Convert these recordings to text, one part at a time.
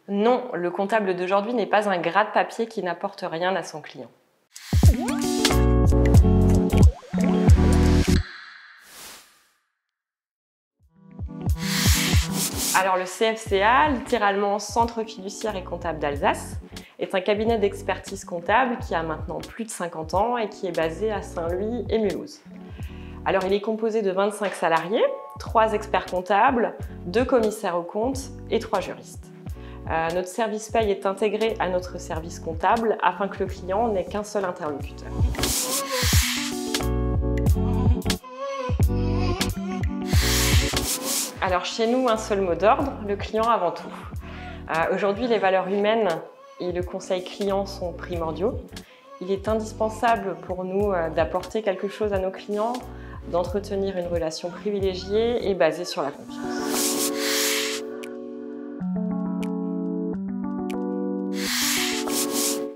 Non, le comptable d'aujourd'hui n'est pas un gras de papier qui n'apporte rien à son client. Alors le CFCA, littéralement Centre fiduciaire et comptable d'Alsace, est un cabinet d'expertise comptable qui a maintenant plus de 50 ans et qui est basé à Saint-Louis et Mulhouse. Alors il est composé de 25 salariés, 3 experts comptables, 2 commissaires aux comptes et 3 juristes. Notre service paye est intégré à notre service comptable afin que le client n'ait qu'un seul interlocuteur. Alors chez nous, un seul mot d'ordre, le client avant tout. Aujourd'hui, les valeurs humaines et le conseil client sont primordiaux. Il est indispensable pour nous d'apporter quelque chose à nos clients, d'entretenir une relation privilégiée et basée sur la confiance.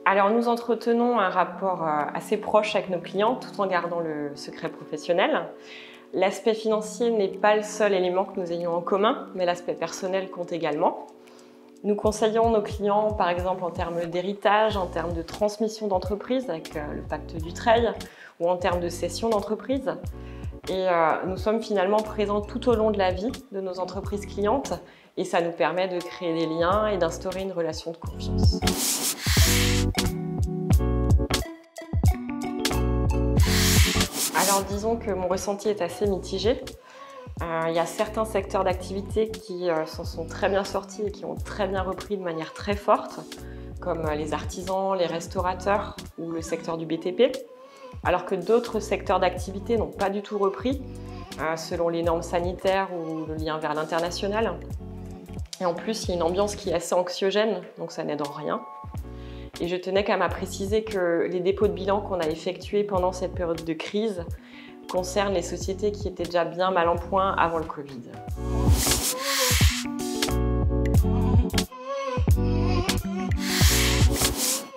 Alors nous entretenons un rapport assez proche avec nos clients tout en gardant le secret professionnel. L'aspect financier n'est pas le seul élément que nous ayons en commun, mais l'aspect personnel compte également. Nous conseillons nos clients, par exemple, en termes d'héritage, en termes de transmission d'entreprise, avec le pacte Dutreil, ou en termes de cession d'entreprise. Et nous sommes finalement présents tout au long de la vie de nos entreprises clientes, et ça nous permet de créer des liens et d'instaurer une relation de confiance. Alors disons que mon ressenti est assez mitigé. Il y a certains secteurs d'activité qui s'en sont très bien sortis et qui ont très bien repris de manière très forte, comme les artisans, les restaurateurs ou le secteur du BTP, alors que d'autres secteurs d'activité n'ont pas du tout repris, selon les normes sanitaires ou le lien vers l'international. Et en plus, il y a une ambiance qui est assez anxiogène, donc ça n'aide en rien. Et je tenais quand même à préciser que les dépôts de bilan qu'on a effectués pendant cette période de crise concernent les sociétés qui étaient déjà bien mal en point avant le Covid.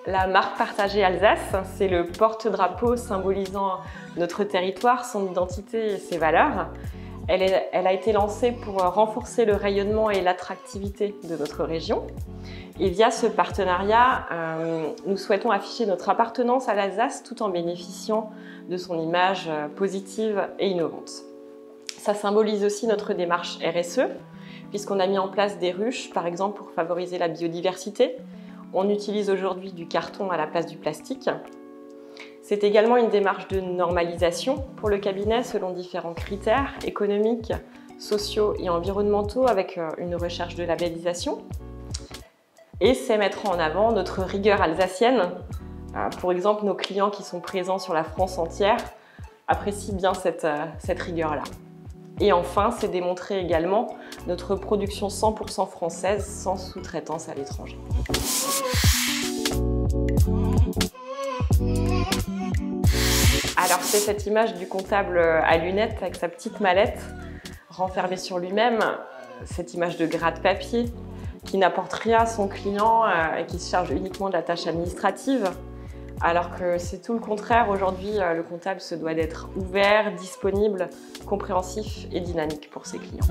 La marque partagée Alsace, c'est le porte-drapeau symbolisant notre territoire, son identité et ses valeurs. Elle a été lancée pour renforcer le rayonnement et l'attractivité de notre région. Et via ce partenariat, nous souhaitons afficher notre appartenance à l'Alsace tout en bénéficiant de son image positive et innovante. Ça symbolise aussi notre démarche RSE, puisqu'on a mis en place des ruches, par exemple, pour favoriser la biodiversité. On utilise aujourd'hui du carton à la place du plastique. C'est également une démarche de normalisation pour le cabinet selon différents critères économiques, sociaux et environnementaux avec une recherche de labellisation. Et c'est mettre en avant notre rigueur alsacienne. Pour exemple, nos clients qui sont présents sur la France entière apprécient bien cette rigueur-là. Et enfin, c'est démontrer également notre production 100% française sans sous-traitance à l'étranger. Alors c'est cette image du comptable à lunettes avec sa petite mallette renfermée sur lui-même, cette image de gras de papier qui n'apporte rien à son client et qui se charge uniquement de la tâche administrative. Alors que c'est tout le contraire, aujourd'hui le comptable se doit d'être ouvert, disponible, compréhensif et dynamique pour ses clients.